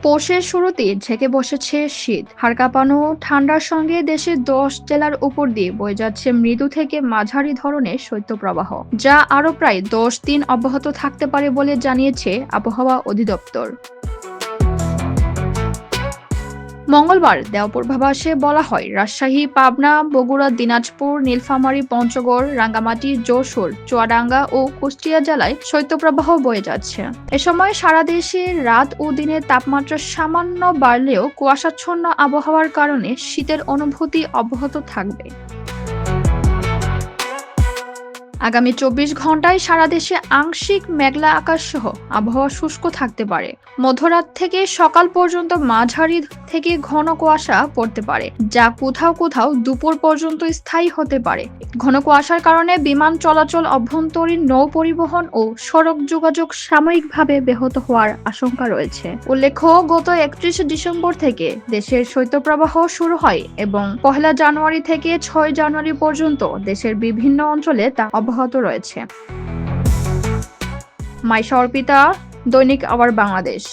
পৌষের শুরুতেই ঝেঁকে বসেছে শীত। হাড় কাঁপানো ঠান্ডার সঙ্গে দেশের ১০ জেলার উপর দিয়ে বয়ে যাচ্ছে মৃদু থেকে মাঝারি ধরনের শৈত্যপ্রবাহ, যা আরও প্রায় ১০ দিন অব্যাহত থাকতে পারে বলে জানিয়েছে আবহাওয়া অধিদপ্তর। মঙ্গলবার দেওয়া পূর্বাভাসে বলা হয়, রাজশাহী, পাবনা, বগুড়া, দিনাজপুর, নীলফামারী, পঞ্চগড়, রাঙ্গামাটি, যশোর, চুয়াডাঙ্গা ও কুষ্টিয়া জেলায় শৈত্যপ্রবাহ বয়ে যাচ্ছে। এ সময় সারা দেশে রাত ও দিনের তাপমাত্রা সামান্য বাড়লেও কুয়াশাচ্ছন্ন আবহাওয়ার কারণে শীতের অনুভূতি অব্যাহত থাকবে। আগামী ২৪ ঘন্টায় সারা দেশে আংশিক মেঘলা আকাশ সহ আবহাওয়া শুষ্ক থাকতে পারে। মধ্যরাত থেকে সকাল পর্যন্ত মাঝারি থেকে ঘন কুয়াশা পড়তে পারে, যা কোথাও কোথাও দুপুর পর্যন্ত স্থায়ী হতে পারে। ঘন কুয়াশার কারণে বিমান চলাচল, অভ্যন্তরীণ নৌ পরিবহন ও সড়ক যোগাযোগ সাময়িকভাবে ব্যাহত হওয়ার আশঙ্কা রয়েছে। উল্লেখ্য, গত ৩১ ডিসেম্বর থেকে দেশের শৈত্যপ্রবাহ শুরু হয় এবং ১ জানুয়ারি থেকে ৬ জানুয়ারি পর্যন্ত দেশের বিভিন্ন অঞ্চলে তা অব্যাহত রয়েছে। মাইশা অর্পিতা, দৈনিক আওয়ার বাংলাদেশ।